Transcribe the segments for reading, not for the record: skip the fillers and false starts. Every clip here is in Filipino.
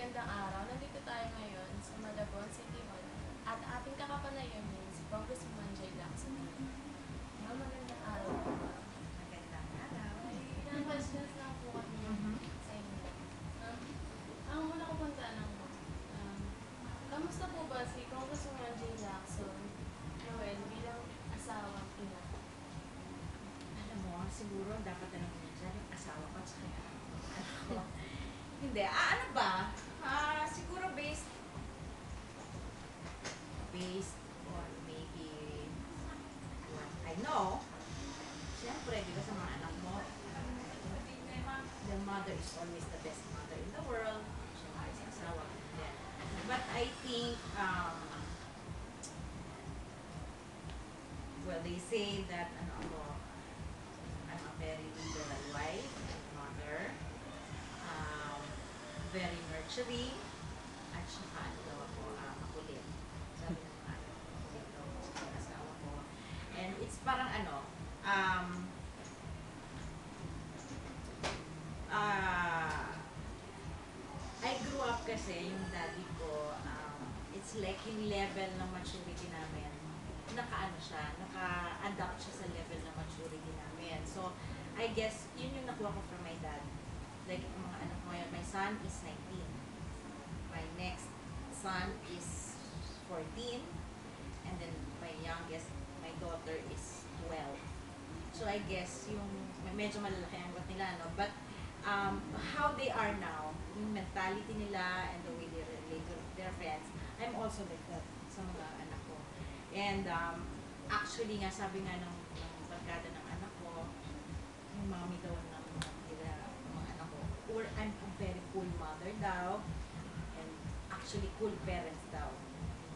Magandang araw. Nandito tayo ngayon sa Malabon City Hall at ating kakapanayamin si Congresswoman Jaye Lacson-Noel. Magandang araw po. Magandang araw. May ilang questions lang po kami sa inyo. Ang una ko pong tanong mo, kamusta po ba si Congresswoman Jaye Lacson-Noel bilang asawang ina? Alam mo, siguro dapat na naman yan dyan yung asawa ko at saka yung anak ko. Hindi, ano ba? Siguro based on maybe what I know. Siyempre, di ba sa mga anak mo, the mother is always the best mother in the world. Siyempre, sa asawa ko din. But I think, well, they say that, I'm a very liberal wife and mother. Very nurturing, at saka makulit. Sabi ng mga makulit daw ko sa asawa ko. And it's parang I grew up kasi yung daddy ko, it's like yung level ng maturity namin, naka-adapt siya sa level ng maturity namin. So, I guess, yun yung nakuha ko from my dad. Like, ang mga anak ko ngayon, my son is 19. My next son is 14. And then, my youngest, my daughter is 12. So, I guess, yung medyo malalaki ang got nila, no? But, how they are now, yung mentality nila and the way they relate to their friends, I'm also like that sa mga anak ko. And, actually nga, sabi nga ng barkada ng anak ko, yung mommy daw ng or I'm a very cool mother daw, and actually cool parents daw.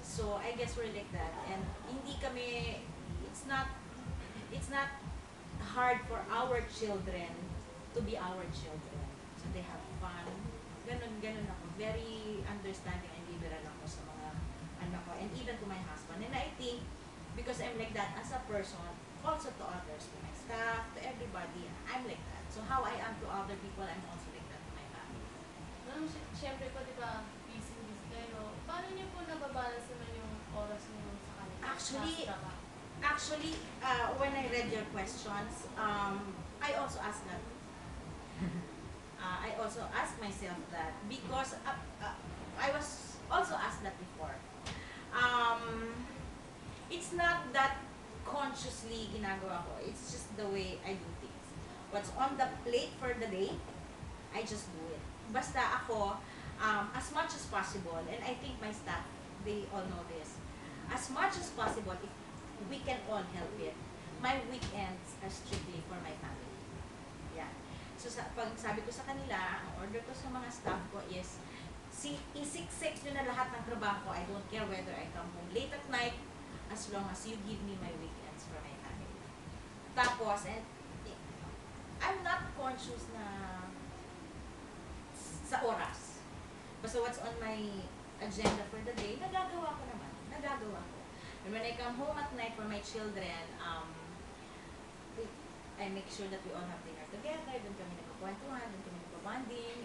So I guess we're like that, and hindi kami, it's not hard for our children to be our children. So they have fun. Ganun ako. Very understanding and liberal ako sa mga anak ko, and even to my husband. And I think, because I'm like that as a person, also to others, to my staff, to everybody, I'm like that. So how I am to other people, I'm also like that to my family. Siyempre po, di ba, busy kayo. Paano niyo po nababalance naman yung oras niyo sa kanila? Actually, when I read your questions, I also asked that. I also asked myself that because I was also asked that before. It's not that consciously ginagawa ko. It's just the way I do things. What's on the plate for the day, I just do it. Basta ako, as much as possible, and I think my staff, they all know this, as much as possible, if we can all help it, my weekends are strictly for my family. Yeah. So, pag sabi ko sa kanila, ang order ko sa mga staff ko is, isiksik nyo na lahat ng trabaho ko. I don't care whether I come home late at night, as long as you give me my weekends for my family. Tapos, and I'm not conscious na sa oras. Basta what's on my agenda for the day, nagagawa ko naman. Nagagawa ko. And when I come home at night for my children, I make sure that we all have dinner together, doon kami nagkukwentuhan, doon kami nagkabonding,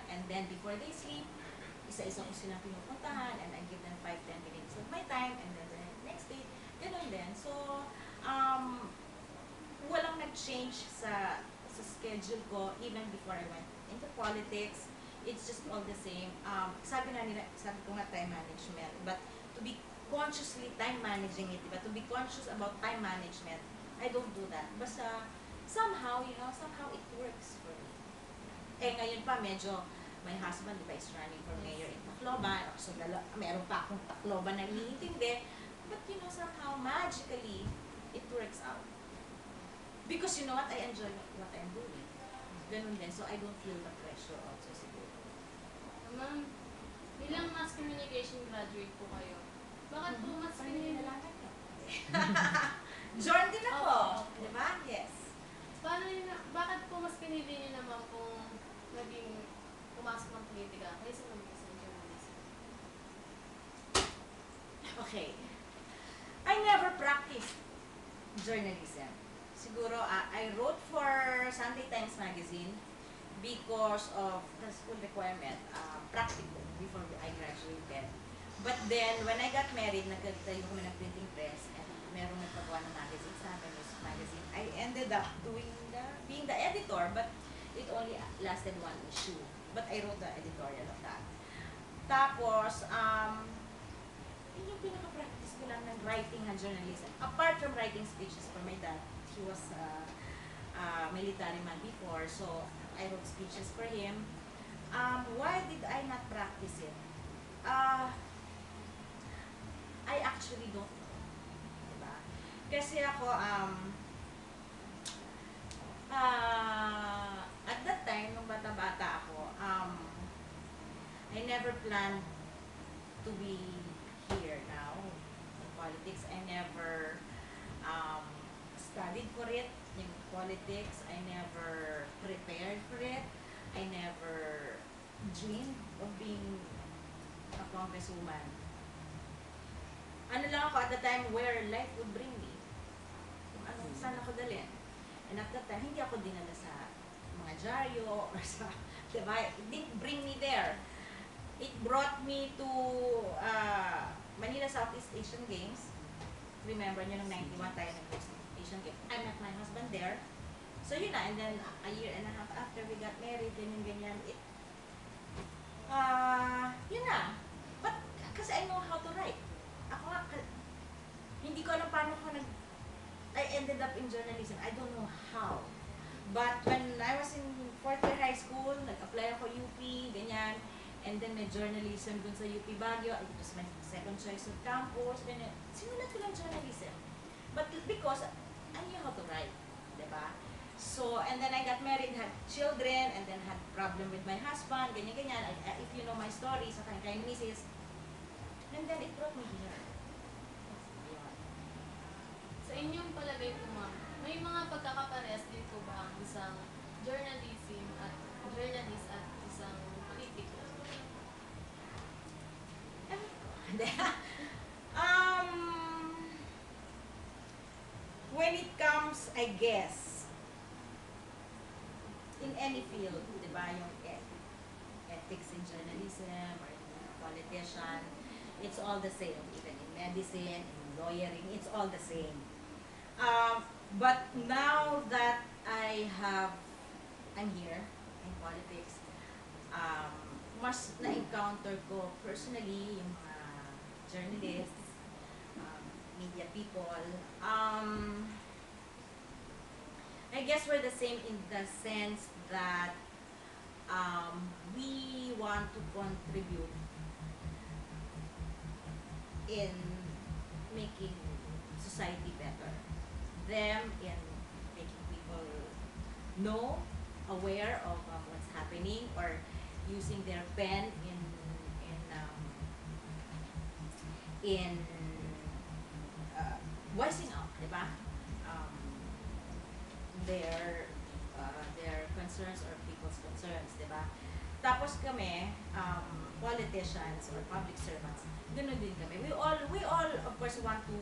and then before they sleep, isa-isa ko silang pinupuntahan, and I give them 5-10 minutes of my time, and then the next day, gano'n din. So, walang nag-change sa schedule ko even before I went into politics. It's just all the same. Sabi ko nga time management, but to be consciously time managing it, diba? To be conscious about time management, I don't do that. Basta somehow, somehow it works for me. Eh ngayon pa medyo my husband, diba, is running for mayor in Tacloban. So, meron pa akong Tacloban na iniintindi. But, somehow, magically, it works out. Because, you know what? I enjoy what I'm doing. Ganun din. So, I don't feel the pressure also siguro. Ma'am, bilang mass communication graduate po kayo, bakit po mass communication? Join din ako. Diba? Yes. Bakit po mas pinili niyo naman kung naging pumasok ng politika kaysa maging isang journalist? Okay. I never practiced journalism. Siguro, I wrote for Sunday Times Magazine because of the school requirement, practical, before I graduated. But then, when I got married, nagtayo kami ng printing press, and merong nagpagawa ng magazine sa amin, music magazine. I ended up being the editor, but it only lasted one issue. But I wrote the editorial of that. Tapos, yun yung pinaka-practice ko lang ng writing and journalism. Apart from writing speeches for my dad, he was military man before, so I wrote speeches for him. Why did I not practice it? I actually don't know. Diba? Kasi ako, at that time, nung bata-bata ako, I never planned to be here now in politics. I never studied for it, in politics. I never prepared for it. I never dreamed of being a congresswoman. Ano lang ako at the time where life would bring me. Kung ano, saan ako dalhin. And at that time, hindi ako dinala sa mga dyaryo or sa, diba? It didn't bring me there. It brought me to Manila Southeast Asian Games. Remember nyo, nung 91 tayo nag-host ng Asian Games. I met my husband there. So yun na, and then a year and a half after we got married, ganyan, yun na. But, kasi I know how to write. Ako nga, hindi ko alam paano ko I ended up in journalism. I don't know how. But when I was in fourth year high school, nag-apply ako UP, ganyan. And then may journalism dun sa UP Baguio. It was my second choice of campus. Ganyan. Sinulat ko lang journalism. But because I knew how to write. Diba? So, and then I got married, had children, and then had problem with my husband, ganyan. If you know my story, sa kay Mrs. And then it brought me here. Sa inyong palagay po, ma'am, may mga pagkakaparehas din po ba ang isang journalist at isang politiko? When it comes, I guess, in any field, di ba, yung ethics in journalism or in politician, it's all the same. Even in medicine, in lawyering, it's all the same. But now that I'm here in politics, mas na-encounter ko personally yung mga journalists, media people. I guess we're the same in the sense that we want to contribute in making society better. Them in making people know, aware of what's happening, or using their pen in voicing out, diba? Their concerns or people's concerns, diba? Tapos kami, politicians or public servants, ganoon din kami. We all of course want to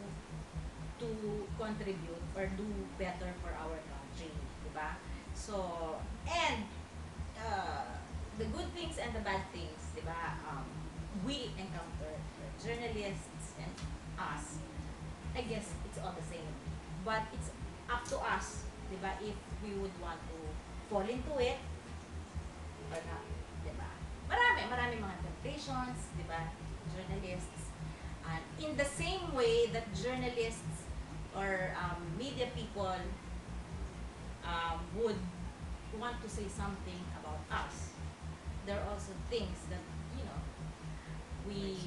contribute or do better for our country, diba? So, and the good things and the bad things, diba? We encounter journalists and us. I guess it's all the same. But it's up to us, diba? If we would want to fall into it or not, diba? Marami mga temptations, diba? Journalists. And in the same way that journalists or media people would want to say something about us, there are also things that, you know, we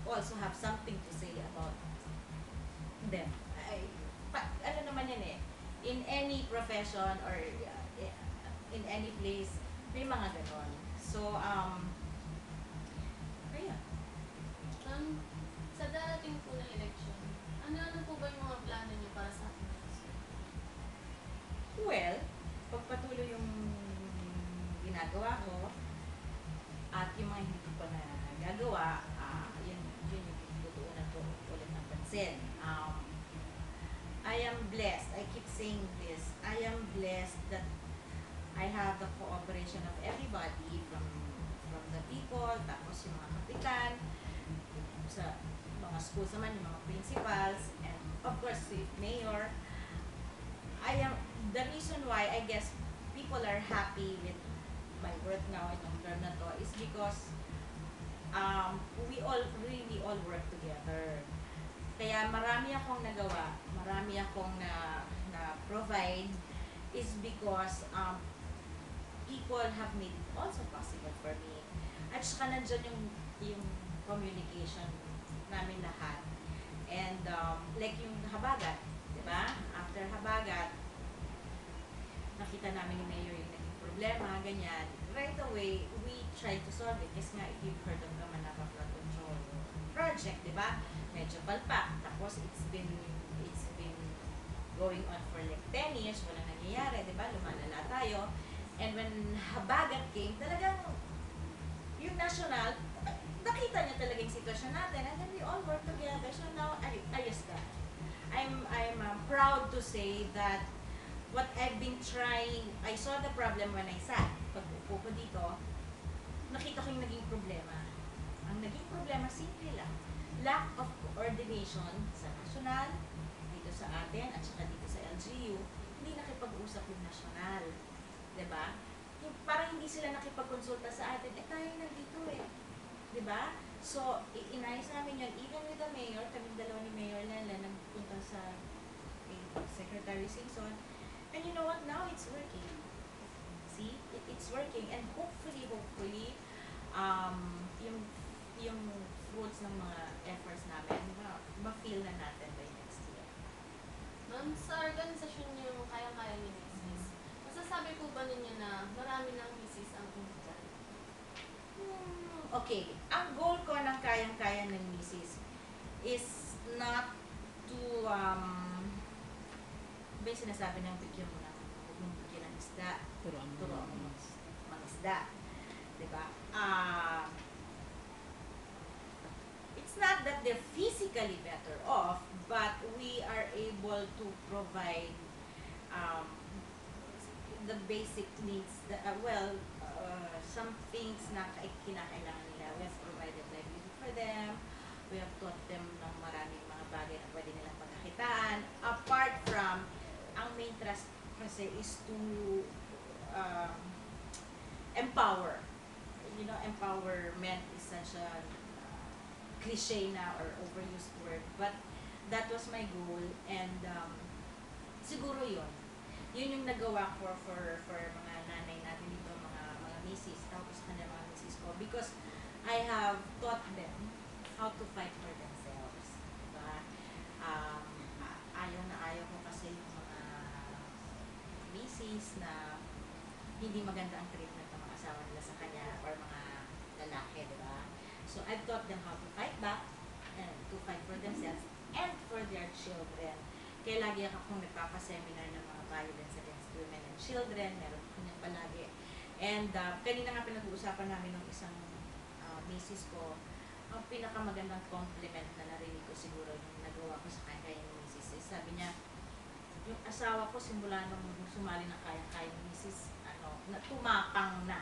also have something to say about them. Ano naman yan eh, in any profession or in any place, may mga ganon. So, kaya. Sa darating po na election, ano po ba yung mga plano niyo para sa akin? Well, pagpatuloy yung ginagawa ko at yung mga hindi ko pa nagagawa, yun yung tutuunan ko ulit ng pansin. I am blessed. I keep saying this. I am blessed that I have the cooperation of everybody from the people, tapos yung mga kapitan, sa mga schools naman, yung mga principals, and of course, si mayor. The reason why I guess people are happy with my work now itong term na to is because we all really all work together. Kaya marami akong nagawa, marami akong na-provide is because people have made it also possible for me. At saka nandyan yung communication namin lahat. And like yung habagat, di ba? After habagat, nakita namin ni Mayor yung naging problema, ganyan. Right away, we tried to solve it. Kasi nga, if you've heard of the Manapa Flood Control Project, di ba? Medyo palpak. Tapos, it's been going on for like 10 years, walang nangyayari, di ba? Lumalala tayo. And when habagat came, talagang yung national, nakita niya talaga yung sitwasyon natin, and then we all work together. So now, ayos na. I'm proud to say that what I've been trying, I saw the problem when I sat. Pag upo ko dito, nakita ko yung naging problema. Ang naging problema, simple lang. Lack of coordination sa national, dito sa atin, at saka dito sa LGU, hindi nakipag-usap yung national. Diba? Parang hindi sila nakipag-konsulta sa atin, tayo nandito Diba? So, inayos namin yun, even with the mayor, kami dalawa ni Mayor Lela, nagpunta sa Secretary Simpson, and you know what, now it's working. See? It's working, and hopefully, yung fruits ng mga efforts namin, ma-feel na natin by next year. Ma'am, sa organisasyon niyo kaya-kaya ni Mrs., masasabi po ba ninyo na marami ng Mrs. ang umutan? Okay, ang goal ko ng kayang-kaya ng Mrs. is not to, ba yung sinasabi ng bigyan mo ng bigyan ng isda, turuan mo mga isda. Diba? It's not that they're physically better off, but we are able to provide the basic needs, some things na kinakailangan nila. We have provided livelihood for them. We have taught them ng maraming mga bagay na pwede nilang pagkakitaan. Apart from, ang main trust kasi is to empower. You know, empowerment is such a cliche na or overused word. But that was my goal, and siguro yun. Yun yung nagawa ko for mga nanay natin dito, mga misis, tapos kanya mga misis ko, because I have taught them how to fight for themselves. Diba? Ayaw ko kasi yung mga misis na hindi maganda ang treatment ng mga asawa nila sa kanya or mga lalaki, diba? So I've taught them how to fight back and to fight for themselves and for their children. Kaya lagi akong nagpapaseminar ng mga violence against women and children, meron ko niyan palagi. And kanina nga pinag-uusapan namin ng isang misis ko, ang pinakamagandang compliment na narinig ko siguro yung nagawa ko sa kanya yung misis, sabi niya, yung asawa ko simula nung sumali na kaya-kaya ng misis, na tumapang na.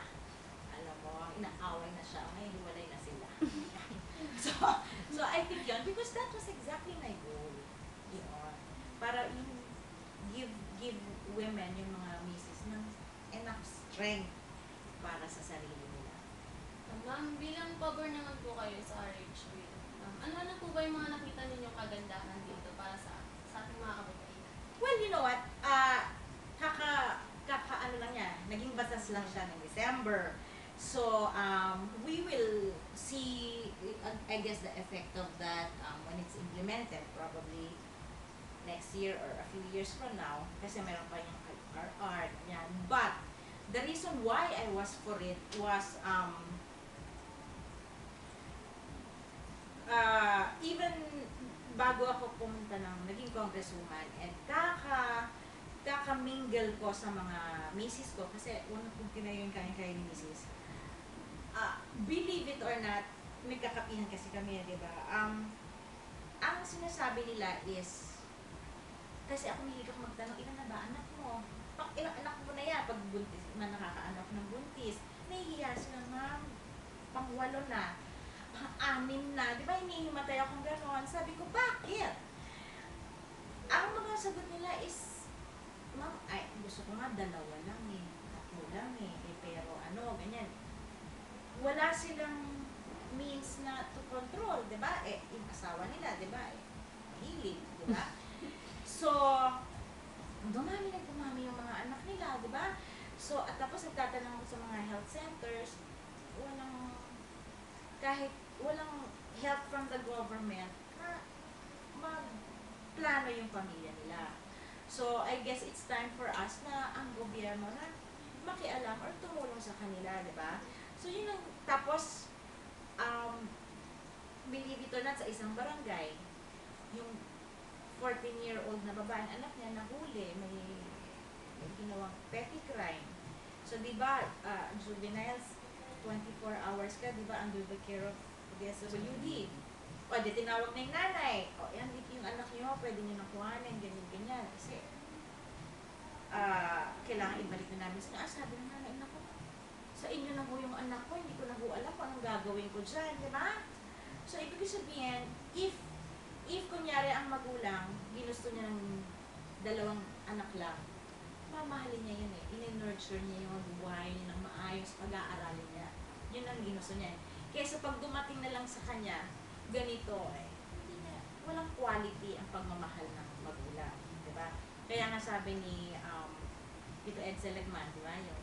Alam mo, inaaway na siya, ngayon hiwalay na sila. so I think yun, because that was exactly my goal. Para yung give women, yung mga misis, ng enough strength para sa sarili nila. Ma'am, bilang pabor naman po kayo sa RH Bill, ano po ba yung mga nakita ninyong kagandahan dito para sa ating mga kababaihan? Well, you know what? Ano lang yan, naging batas lang siya ng December. So, we will see, I guess, the effect of that when it's implemented, probably next year or a few years from now, kasi meron pa yung RR, yan. But, the reason why I was for it was, even bago ako pumunta naging congresswoman, and kaka-mingle ko sa mga misis ko, kasi unang kong tinayo yung kaya-kaya ni misis. Believe it or not, may kakapihan kasi kami, di ba? Ang sinasabi nila is, kasi ako mahilig ako magtanong, ilan na ba anak mo? pang ilang anak mo na yan, pag buntis, nakakaanak ng buntis, nahihiya sila, ma'am, pang 8 na, pang 6 na, di ba hinihimatay akong gano'n? Sabi ko, bakit? Ang mga sagot nila is, ma'am, ay, gusto ko nga 2 lang eh, 3 lang eh, pero ano, ganyan. Wala silang means na to control, di ba? Yung asawa nila, di ba? Mahilig, di ba? So, dumami yung mga anak nila, di ba? So, at tapos nagtatanong ko sa mga health centers, kahit walang help from the government na magplano yung pamilya nila. So, I guess it's time for us na ang gobyerno na makialam or tumulong sa kanila, di ba? So, yun ang, tapos, believe it or not, sa isang barangay, yung 14-year-old na babaeng anak niya nahuli, may ginawang petty crime. So, di ba, juveniles, 24 hours ka, di ba, under the care of the SWD. O, di tinawag na yung nanay. O, yan, yung anak niyo, pwede niyo nakuhanin, ganyan-ganyan. Kasi, kailangan ibalik na namin. Sabi ng nanay, naku, sa inyo na ho yung anak ko, hindi ko na ho alam kung anong gagawin ko dyan, di ba? So, ibig sabihin, if kunyari ang magulang, ginusto niya ng 2 anak lang, mamahalin niya yun eh. I-nurture niya yung buhay niya ng maayos, pag-aaralin niya. Yun ang ginusto niya. Kesa pag dumating na lang sa kanya, ganito eh, hindi niya, walang quality ang pagmamahal ng magulang. Diba? Kaya nga sabi ni Tito Ed Seligman, diba? Yung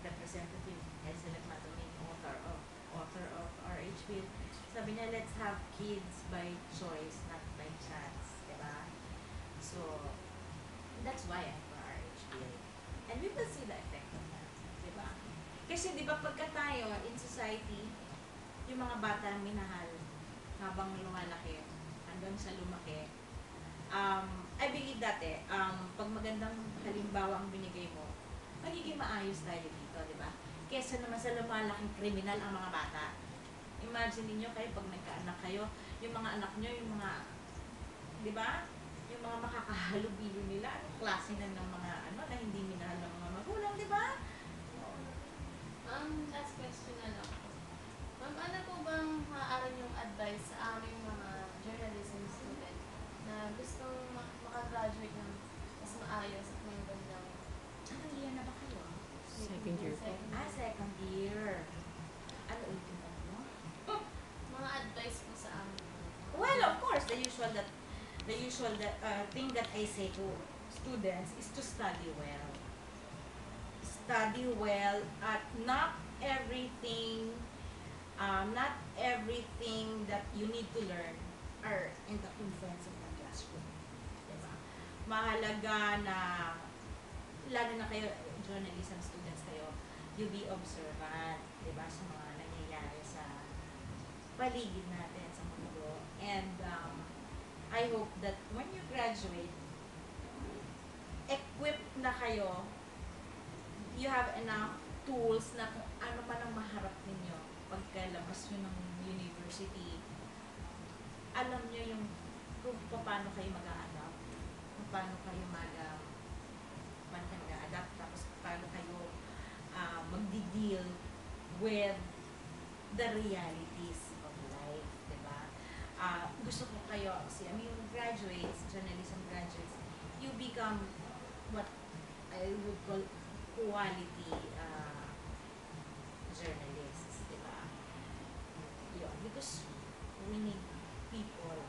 Representative Ed Seligman, yung author of RH Bill, sabi niya, let's have kids by choice, not by chance. Diba? So, that's why I'm for RH Bill. And we will see the effect of that. Diba? Kasi diba pagka tayo in society, yung mga bata minahal habang lumalaki, hanggang sa lumaki, I believe that pag magandang halimbawa ang binigay mo, magiging maayos tayo dito, diba? Kesa naman sa lumalaking kriminal ang mga bata. Imagine niyo kayo pag nagkaanak kayo, yung mga anak nyo, yung mga, di ba? Yung mga makakahalubilo nila, anong klase na ng mga na hindi minahal ng mga magulang, di ba? Last question na lang po. Ma'am, ano po bang maaari yung advice sa aming mga journalism student na gustong makagraduate ng mas maayos at may magandang Anong year na ba kayo? Second year po. Second year. Ano ulitin mo? Mga advice po sa amin. Well, of course, the usual thing that I say to students is to study well. Study well at not everything that you need to learn are in the confines of the classroom. Diba? Mahalaga na, lalo na kayo, journalism students kayo, you be observant, diba, sa mga nangyayari sa paligid natin sa mundo. And I hope that when you graduate, equipped na kayo, you have enough tools na kung ano man ang maharap ninyo pagkalabas nyo ng university, alam nyo yung kung paano kayo mag-a-adapt, kung paano kayo mag-a-adapt, tapos paano kayo magdi-deal with the realities of life, diba? Gusto ko kayo, yung graduates, journalism graduates, you become what I would call quality journalists, diba? Yun, because we need people